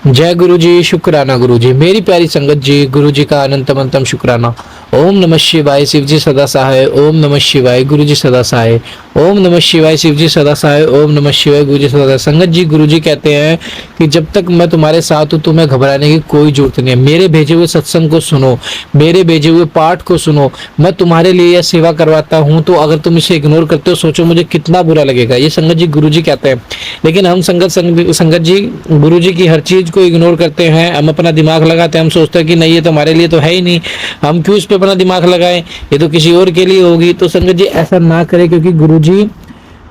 जय गुरु जी, शुक्राना गुरु जी। मेरी प्यारी संगत जी, गुरु जी का अनंतम अंतम शुक्राना। ओम नमः शिवाय, शिव जी सदा सहाय। ओम नमः शिवाय, गुरु जी सदा सहाय। ओम नमः शिवाय, शिव जी सदा सहाय। ओम नमः शिवाय, गुरु जी सदा सहाय। संगत जी, गुरु जी कहते हैं कि जब तक मैं तुम्हारे साथ हूँ तुम्हें घबराने की कोई जरूरत नहीं है। मेरे भेजे हुए सत्संग को सुनो, मेरे भेजे हुए पाठ को सुनो। मैं तुम्हारे लिए यह सेवा करवाता हूँ, तो अगर तुम इसे इग्नोर करते हो सोचो मुझे कितना बुरा लगेगा। ये संगत जी गुरु जी कहते हैं। लेकिन हम संगत जी गुरु जी की हर चीज को इग्नोर करते हैं। हम अपना दिमाग लगाते हैं, हम सोचते हैं कि नहीं ये तो हमारे लिए तो है ही नहीं, हम क्यों इस पे अपना दिमाग लगाएं, ये तो किसी और के लिए होगी। तो संगत जी ऐसा ना करें, क्योंकि गुरु जी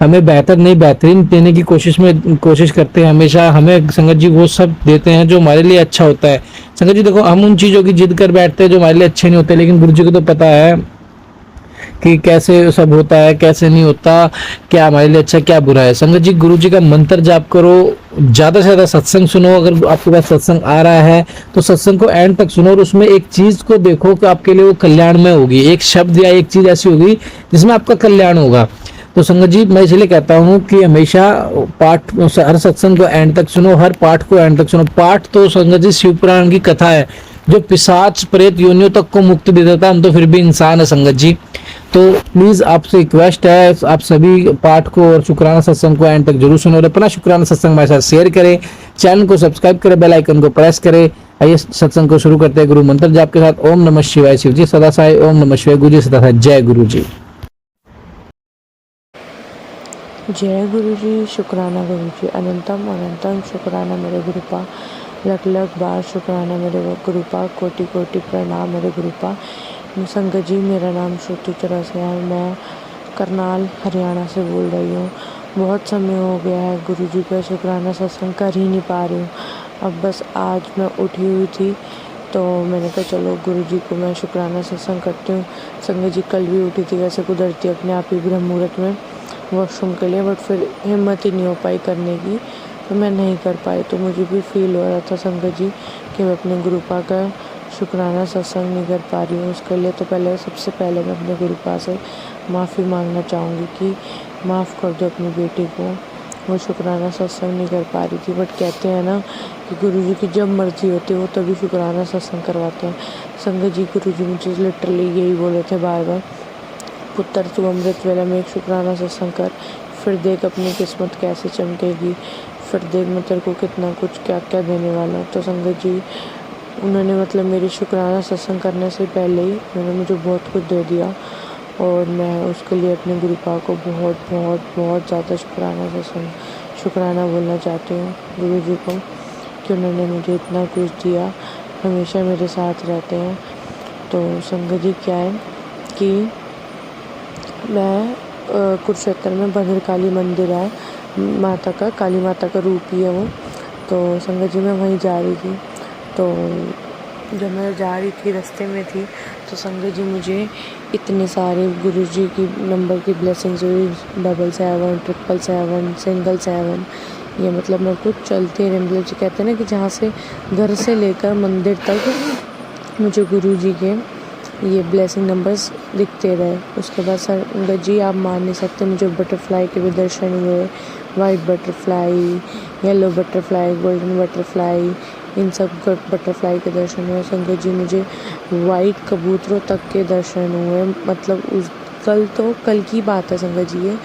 हमें बेहतर नहीं बेहतरीन देने की कोशिश करते हैं। हमेशा हमें संगत जी वो सब देते हैं जो हमारे लिए अच्छा होता है। संगत जी देखो, हम उन चीजों की जिद कर बैठते हैं जो हमारे लिए अच्छे नहीं होते, लेकिन गुरु जी को तो पता है कि कैसे सब होता है कैसे नहीं होता, क्या हमारे लिए अच्छा क्या बुरा है। संगत जी गुरु जी का मंत्र जाप करो, ज्यादा से ज्यादा सत्संग सुनो। अगर आपके पास सत्संग आ रहा है तो सत्संग को एंड तक सुनो और उसमें एक चीज को देखो कि आपके लिए वो कल्याण में होगी। एक शब्द या एक चीज ऐसी होगी जिसमें आपका कल्याण होगा। तो संगत जी मैं इसलिए कहता हूँ कि हमेशा पाठ हर सत्संग को एंड तक सुनो, हर पाठ को एंड तक सुनो। पाठ तो संगत जी शिव पुराण की कथा है जो पिशाच प्रेत योनियों तक को मुक्ति दे देता है। हम तो फिर भी इंसान है संगत जी। तो प्लीज आपसे रिक्वेस्ट है, आप सभी पाठ को और शुक्राना सत्संग को एंड तक जरूर सुनो और अपना शुक्राना सत्संग हमारे साथ शेयर करें। चैनल को सब्सक्राइब करें, बेल आइकन को प्रेस करें। आइए सत्संग को शुरू करते हैं गुरु मंत्र जाप के साथ। ओम नमः शिवाय, शिव जी सदा सहाय। ओम नमः शिवाय, गुरु जी सदा सहाय। जय गुरु जी। जय गुरु जी, शुक्राना गुरु जी। अनंतम अनंतम शुक्राना मेरे गुरुपा, लख लख बार शुक्राना मेरे गुरुपा, कोटि कोटि प्रणाम मेरे गुरुपा। संगत जी मेरा नाम श्रुति चौरसिया है, मैं करनाल हरियाणा से बोल रही हूँ। बहुत समय हो गया है गुरु जी का शुक्राना सत्संग कर ही नहीं पा रही हूँ। अब बस आज मैं उठी हुई थी तो मैंने कहा चलो गुरु जी को मैं शुक्राना सत्संग करती हूँ। संगत जी कल भी उठी थी वैसे कुदरती अपने आप ही ब्रह्म मुहूर्त में वॉशरूम के लिए, बट फिर हिम्मत ही नहीं हो पाई करने की, तो मैं नहीं कर पाई। तो मुझे भी फील हो रहा था संगत जी कि मैं अपने गुरुपा का शुक्राना सत्संग नहीं कर पा रही हूँ। उसके लिए तो सबसे पहले मैं अपने गुरुपा से माफ़ी मांगना चाहूँगी कि माफ़ कर दो अपनी बेटी को, वो शुक्राना सत्संग नहीं कर पा रही थी। बट कहते हैं ना कि गुरु जी की जब मर्जी होती है वो तभी शुक्राना सत्संग करवाते हैं। संगत जी गुरु जी मुझे लिटरली यही बोले थे बार बार, पुत्र तू अमृत वेला में एक शुक्राना सत्संग कर, फिर देख अपनी किस्मत कैसे चमकेगी, फिर देख मैं तेरे को कितना कुछ क्या क्या देने वाला हूँ। तो संगत जी उन्होंने मेरे शुक्राना सत्संग करने से पहले ही उन्होंने मुझे बहुत कुछ दे दिया और मैं उसके लिए अपने गुरुपा को बहुत बहुत बहुत ज़्यादा शुक्राना बोलना चाहती हूँ गुरु जी को कि उन्होंने मुझे इतना कुछ दिया, हमेशा मेरे साथ रहते हैं। तो संगत जी क्या है कि मैं कुरुक्षेत्र में भद्रकाली मंदिर है माता का, काली माता का रूप ही है वो। तो संगत जी मैं वहीं जा रही थी, तो जब मैं जा रही थी रास्ते में थी तो संगत जी मुझे इतने सारे गुरु जी की नंबर की ब्लेसिंग्स हुई, 777 777 777। ये मेरे को चलते रहे, जी कहते हैं ना कि जहाँ से घर से लेकर मंदिर तक मुझे गुरु जी के ये ब्लेसिंग नंबर्स दिखते रहे। उसके बाद संगत जी आप मान नहीं सकते मुझे बटरफ्लाई के भी दर्शन हुए, white butterfly, yellow butterfly, golden butterfly, इन सब बटरफ्लाई के दर्शन हुए। संगत जी मुझे वाइट कबूतरों तक के दर्शन हुए, उस कल की बात है संगत जी ये।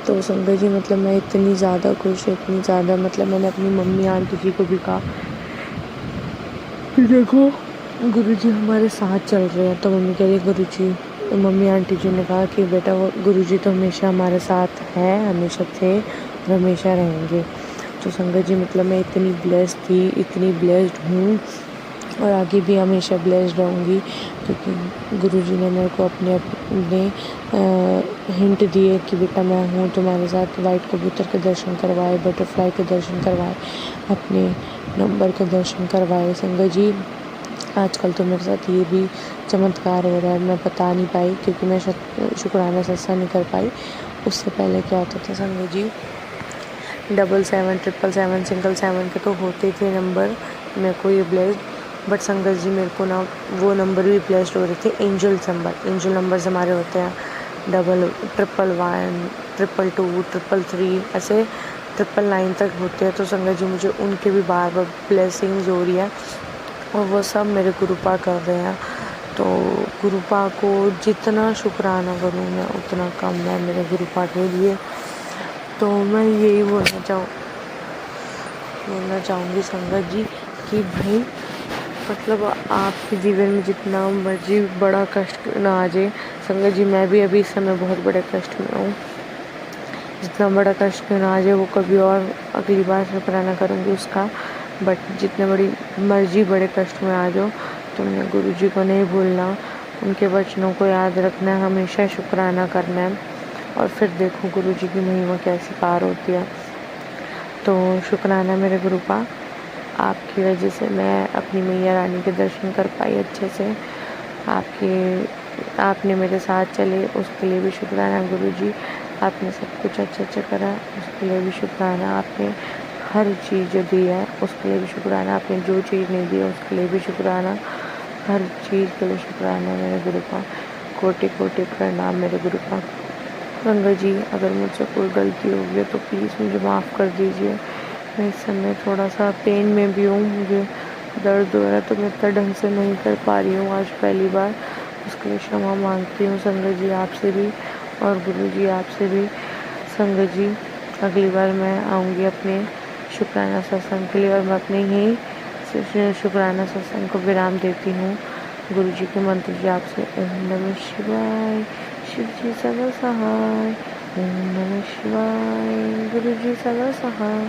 तो संगत जी मैं इतनी ज़्यादा खुश, इतनी ज़्यादा मैंने अपनी मम्मी आंटी जी को भी कहा देखो गुरु जी हमारे साथ चल रहे हैं। तो मम्मी कह रही गुरु जी, मम्मी आंटी जी ने कहा कि बेटा वो गुरु जी तो हमेशा हमारे साथ हैं, हमेशा थे और हमेशा रहेंगे। तो संगत जी मैं इतनी ब्लेस्ड थी, इतनी ब्लेस्ड हूँ और आगे भी हमेशा ब्लेस्ड रहूँगी, क्योंकि गुरु जी ने मेरे को अपने हिंट दिए कि बेटा मैं हूँ तुम्हारे साथ। वाइट कबूतर के दर्शन करवाए, बटरफ्लाई के दर्शन करवाए, अपने नंबर के दर्शन करवाए। संगत जी आजकल तो मेरे साथ ये भी चमत्कार हो रहा है, मैं बता नहीं पाई क्योंकि मैं शुक्राना सत्संग नहीं कर पाई। उससे पहले क्या होता था संगत जी, 777 777 777 के तो होते थे नंबर मेरे को ये ब्लेस्ड, बट संगत जी मेरे को ना वो नंबर भी ब्लेस्ड हो रहे थे एंजल नंबर्स हमारे होते हैं 111 122 333, ऐसे 999 तक होते हैं। तो संगत जी मुझे उनके भी बार बार ब्लेसिंग्स हो रही है और वो सब मेरे गुरुपा कर रहे हैं। तो गुरुपा को जितना शुक्राना करूँ मैं उतना कम है मेरे गुरुपा के लिए। तो मैं यही बोलना चाहूँगी संगत जी कि भाई मतलब आपके जीवन में जितना मर्जी बड़ा कष्ट ना आ जाए, संगत जी मैं भी अभी इस समय बहुत बड़े कष्ट में हूँ, जितना बड़ा कष्ट ना आ जाए वो कभी और अगली बार शुक्राना करूँगी उसका। बट जितने बड़ी मर्जी बड़े कष्ट में आ जाओ तुमने गुरु जी को नहीं भूलना, उनके वचनों को याद रखना है, हमेशा शुक्राना करना है और फिर देखो गुरु जी की महिमा कैसी पार होती है। तो शुक्राना मेरे गुरुपा, आपकी वजह से मैं अपनी मैया रानी के दर्शन कर पाई अच्छे से। आपने मेरे साथ चले उसके लिए भी शुक्राना गुरु जी। आपने सब कुछ अच्छा करा उसके लिए भी शुक्राना। आपने हर चीज़ जो दी है उसके लिए भी शुक्राना। आपने जो चीज़ नहीं दी है उसके लिए भी शुक्राना। हर चीज़ के लिए शुक्राना मेरे गुरुपा। कोटि कोटि प्रणाम मेरे गुरुपा। गंगा जी अगर मुझसे कोई गलती हो गई तो प्लीज़ मुझे माफ़ कर दीजिए। मैं इस समय थोड़ा सा पेन में भी हूँ, मुझे दर्द हो रहा है तो मैं इतना ढंग से नहीं कर पा रही हूँ आज पहली बार। उसके लिए क्षमा मांगती हूँ संगत जी आपसे भी और गुरु जी आपसे भी। संगत जी अगली बार मैं आऊँगी अपने शुक्राना सत्संग के लिए और मैं अपने ही शुक्राना सत्संग को विराम देती हूँ गुरु जी के मंत्र जाप से। ओम नमः शिवाय, शिव जी सदा सहाय। ओम नमः शिवाय, गुरु जी सदा सहाय।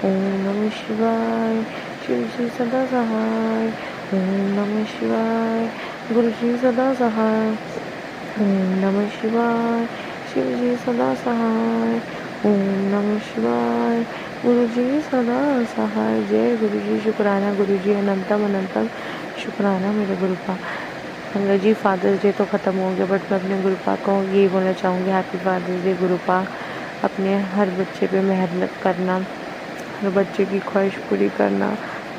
ओम नमः शिवाय, शिव जी सदा सहाय। ओम नमः शिवाय, गुरु जी सदा सहाय। ओम नमः शिवाय, शिव जी सदा सहाय। ओम नमः शिवाय, गुरु जी सदा सहाय। जय गुरु जी। शुक्राना गुरु जी, अनंतम अनंतम शुक्राना मेरे गुरुपा। संगत जी फादर्स डे तो ख़त्म हो गया बट मैं अपने गुरुपा को यही बोलना चाहूँगी हैप्पी फादर्स डे गुरुपा। अपने हर बच्चे पे मेहनत करना, हर बच्चे की ख्वाहिश पूरी करना,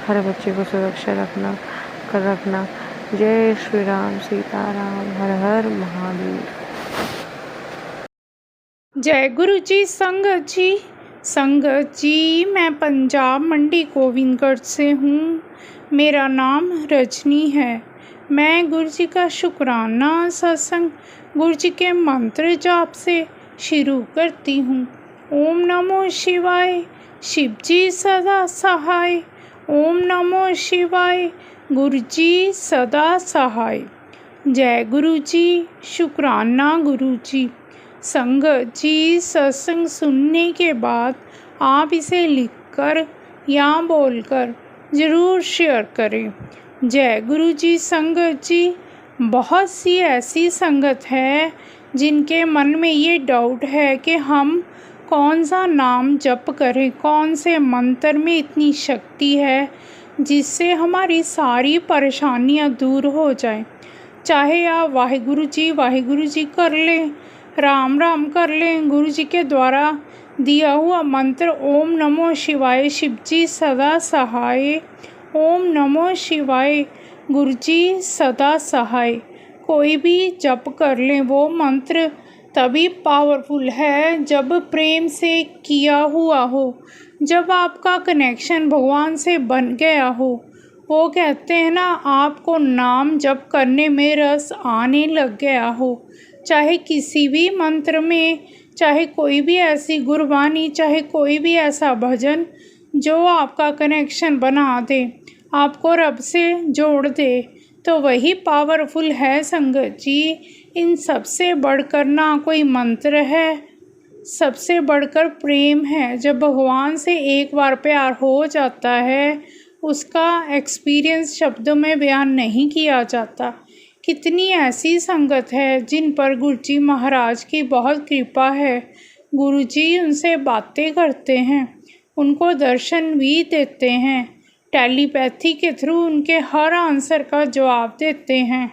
हर बच्चे को सुरक्षा रखना। जय श्री राम सीताराम, हर हर महादेव। जय गुरु जी। संगत जी मैं पंजाब मंडी गोविंदगढ़ से हूँ। मेरा नाम रजनी है। मैं गुरु जी का शुक्राना सत्संग गुरु जी के मंत्र जाप से शुरू करती हूँ। ओम नमो शिवाय, शिव जी सदा सहाय। ओम नमो शिवाय, गुरु जी सदा सहाय। जय गुरु जी। शुक्राना गुरु जी। संगत जी सत्संग सुनने के बाद आप इसे लिखकर या बोलकर ज़रूर शेयर करें। जय गुरु जी। संगत जी बहुत सी ऐसी संगत है जिनके मन में ये डाउट है कि हम कौन सा नाम जप करें, कौन से मंत्र में इतनी शक्ति है जिससे हमारी सारी परेशानियां दूर हो जाएं। चाहे आप वाहिगुरु जी कर लें, राम राम कर लें, गुरु जी के द्वारा दिया हुआ मंत्र ओम नमो शिवाय, शिव जी सदा सहाय। ओम नमो शिवाय, गुरु जी सदा सहाय। कोई भी जप कर लें, वो मंत्र तभी पावरफुल है जब प्रेम से किया हुआ हो, जब आपका कनेक्शन भगवान से बन गया हो। वो कहते हैं ना, आपको नाम जप करने में रस आने लग गया हो, चाहे किसी भी मंत्र में, चाहे कोई भी ऐसी गुरबानी, चाहे कोई भी ऐसा भजन जो आपका कनेक्शन बना दे, आपको रब से जोड़ दे, तो वही पावरफुल है संगत जी। इन सबसे बढ़कर ना कोई मंत्र है, सबसे बढ़कर प्रेम है। जब भगवान से एक बार प्यार हो जाता है, उसका एक्सपीरियंस शब्दों में बयान नहीं किया जाता। कितनी ऐसी संगत है जिन पर गुरुजी महाराज की बहुत कृपा है। गुरुजी उनसे बातें करते हैं, उनको दर्शन भी देते हैं, टेलीपैथी के थ्रू उनके हर आंसर का जवाब देते हैं।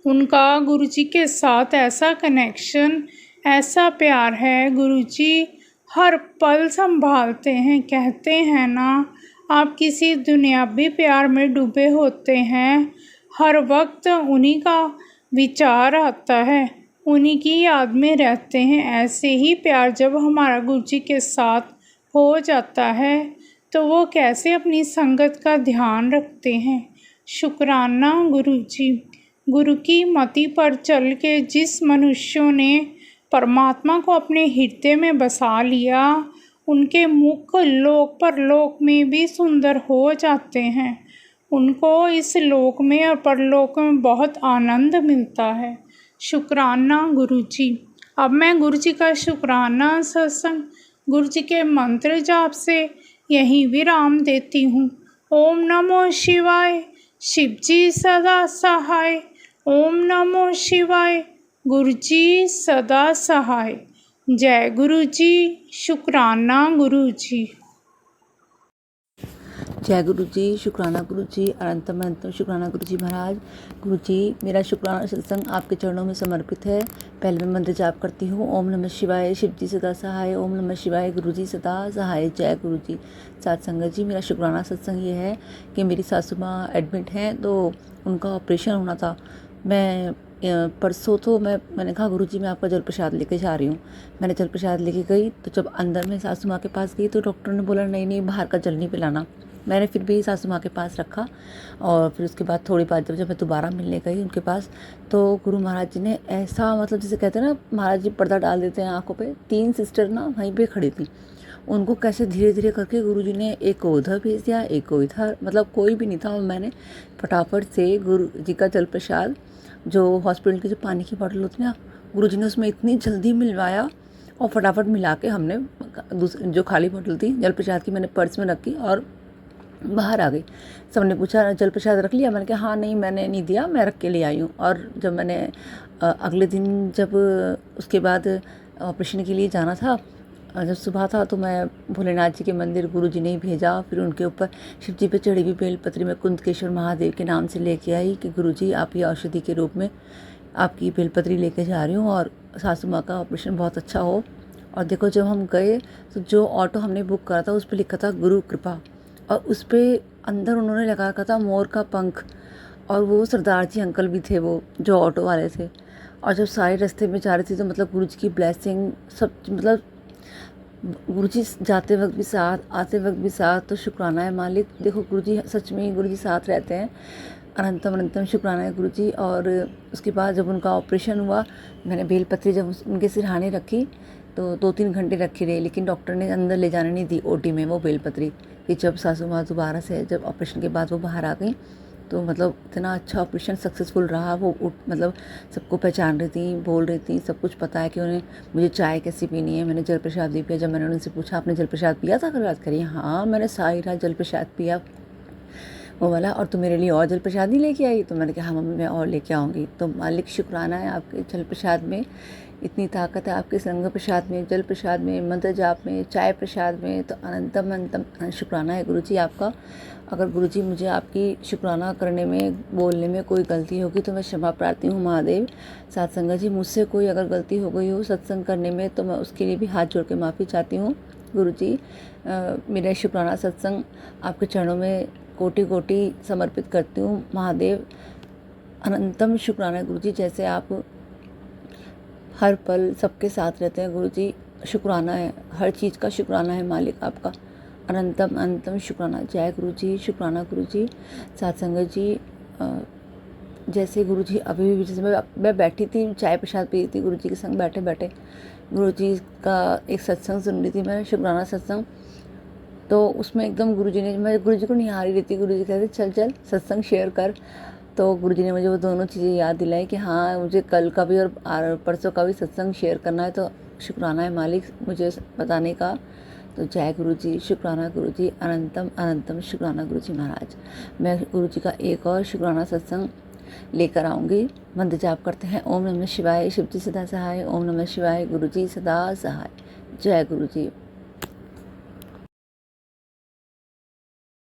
उनका गुरुजी के साथ ऐसा कनेक्शन, ऐसा प्यार है, गुरुजी हर पल संभालते हैं। कहते हैं ना, आप किसी दुनियावी प्यार में डूबे होते हैं, हर वक्त उन्हीं का विचार आता है, उन्हीं की याद में रहते हैं। ऐसे ही प्यार जब हमारा गुरु जी के साथ हो जाता है तो वो कैसे अपनी संगत का ध्यान रखते हैं। शुक्राना गुरु जी। गुरु की मति पर चल के जिस मनुष्यों ने परमात्मा को अपने हृदय में बसा लिया, उनके मुख लोक परलोक में भी सुंदर हो जाते हैं। उनको इस लोक में और परलोक में बहुत आनंद मिलता है। शुक्राना गुरु जी। अब मैं गुरु जी का शुक्राना सत्संग गुरु जी के मंत्र जाप से यहीं विराम देती हूँ। ओम नमो शिवाय। शिव जी सदा सहाय। ओम नमो शिवाय। गुरु जी सदा सहाय। जय गुरु जी। शुक्राना गुरु जी। जय गुरु जी। शुक्राना गुरु जी। अनंतम अनंतम शुक्राना गुरु जी महाराज। गुरु जी, मेरा शुक्राना सत्संग आपके चरणों में समर्पित है। पहले मैं मंत्र जाप करती हूँ। ओम नमः शिवाय। शिव जी सदा सहाय। ओम नमः शिवाय। गुरु जी सदा सहाय। जय गुरु जी। साथ संगत जी, मेरा शुक्राना सत्संग ये है कि मेरी सासू माँ एडमिट हैं, तो उनका ऑपरेशन होना था। मैं परसों तो मैंने कहा गुरु जी मैं आपका जल प्रसाद लेके जा रही हूँ। मैंने जल प्रसाद लेके गई, तो जब अंदर में सासू माँ के पास गई तो डॉक्टर ने बोला नहीं बाहर का जल नहीं पिलाना। मैंने फिर भी सासू माँ के पास रखा, और फिर उसके बाद थोड़ी बात जब मैं दोबारा मिलने गई उनके पास, तो गुरु महाराज जी ने ऐसा, मतलब जैसे कहते हैं ना महाराज जी पर्दा डाल देते हैं आंखों पे, 3 सिस्टर ना वहीं पे खड़ी थी। उनको कैसे धीरे धीरे करके गुरु जी ने एक को उधर भेज दिया, एक को इधर, मतलब कोई भी नहीं था। और मैंने फटाफट से गुरु जी का जल प्रसाद, जो हॉस्पिटल की जो पानी की बॉटल होती है ना, गुरु जी ने उसमें इतनी जल्दी मिलवाया, और फटाफट मिला के हमने जो खाली बॉटल थी जल प्रसाद की मैंने पर्स में रखी और बाहर आ गई। सबने पूछा जल प्रसाद रख लिया? मैंने कहा हाँ नहीं मैंने नहीं दिया, मैं रख के ले आई हूँ। और जब मैंने अगले दिन जब उसके बाद ऑपरेशन के लिए जाना था, जब सुबह था, तो मैं भोलेनाथ जी के मंदिर गुरु जी ने ही भेजा। फिर उनके ऊपर शिव जी पे चढ़ी हुई बेलपत्री में कुंदकेश्वर महादेव के नाम से लेके आई कि गुरु जी आप ये औषधि के रूप में आपकी बेलपत्री लेके जा रही हूँ, और सासू माँ का ऑपरेशन बहुत अच्छा हो। और देखो जब हम गए तो जो ऑटो हमने बुक करा था उस पर लिखा था गुरु कृपा, और उस पर अंदर उन्होंने लगा रखा था मोर का पंख, और वो सरदार जी अंकल भी थे वो जो ऑटो वाले थे। और जब सारे रास्ते में जा रही थी तो मतलब गुरु जी की ब्लेसिंग सब, मतलब गुरु जी जाते वक्त भी साथ, आते वक्त भी साथ। तो शुक्राना है मालिक, देखो गुरु जी सच में ही गुरु जी साथ रहते हैं। अनंतम अनंतम शुक्राना है गुरु जी। और उसके बाद जब उनका ऑपरेशन हुआ, मैंने बेलपत्री जब उनके सिरहाने रखी तो 2-3 घंटे रखी रही, लेकिन डॉक्टर ने अंदर ले जाने नहीं दी ओटी में वो बेलपत्री। कि जब सासू माँ दोबारा से जब ऑपरेशन के बाद वो बाहर आ गई, तो मतलब इतना अच्छा ऑपरेशन सक्सेसफुल रहा। वो मतलब सबको पहचान रही थी, बोल रही थी, सब कुछ पता है कि उन्हें मुझे चाय कैसी पीनी है। मैंने जल प्रसाद भी पिया। जब मैंने उनसे पूछा आपने जल प्रसाद पिया था कल रात, करिए हाँ मैंने सारी रात जल प्रसाद पिया। वो वाला, और तू मेरे लिए और जल प्रसाद नहीं लेके आई? तो मैंने कहा हाँ मम्मी मैं और लेके आऊँगी। तो मालिक शुक्राना है आपके जल प्रसाद में, इतनी ताकत है आपके संग प्रसाद में, जल प्रसाद में, मंत्र जाप में, चाय प्रसाद में। तो अनंतम अनंतम शुक्राना है गुरु जी आपका। अगर गुरु जी मुझे आपकी शुक्राना करने में, बोलने में कोई गलती होगी तो मैं क्षमा प्रार्थी हूँ महादेव। साथ संगत जी, मुझसे कोई अगर गलती हो गई हो सत्संग करने में तो मैं उसके लिए भी हाथ जोड़ के माफ़ी चाहती हूँ गुरु जी। मेरा शुक्राना सत्संग आपके चरणों में कोटि कोटि समर्पित करती हूँ महादेव। अनंतम शुक्राना गुरु जी, जैसे आप हर पल सबके साथ रहते हैं गुरु जी। शुक्राना है, हर चीज़ का शुक्राना है मालिक आपका। अनंतम अनंतम शुक्राना। जय गुरु जी। शुक्राना गुरु जी। साथ संगत जी, जैसे गुरु जी अभी भी, जैसे मैं बैठी थी चाय प्रसाद पी रही थी गुरु जी के संग बैठे बैठे, गुरु जी का एक सत्संग सुन रही थी मैं, शुक्राना सत्संग। तो उसमें एकदम गुरु जी ने, मैं गुरु जी को निहार ही रही थी, गुरु जी कहते चल चल सत्संग शेयर कर। तो गुरु जी ने मुझे वो दोनों चीज़ें याद दिलाई कि हाँ मुझे कल का भी और परसों का भी सत्संग शेयर करना है। तो शुक्राना है मालिक मुझे बताने का। तो जय गुरु जी। शुक्राना गुरु जी। अनंतम अनंतम शुक्राना गुरु जी महाराज। मैं गुरु जी का एक और शुक्राना सत्संग लेकर आऊँगी। मंत्र जाप करते हैं। ओम नमः शिवाय। शिव जी सदा सहाय। ओम नमः शिवाय। गुरु जी सदा सहाय। जय गुरु जी।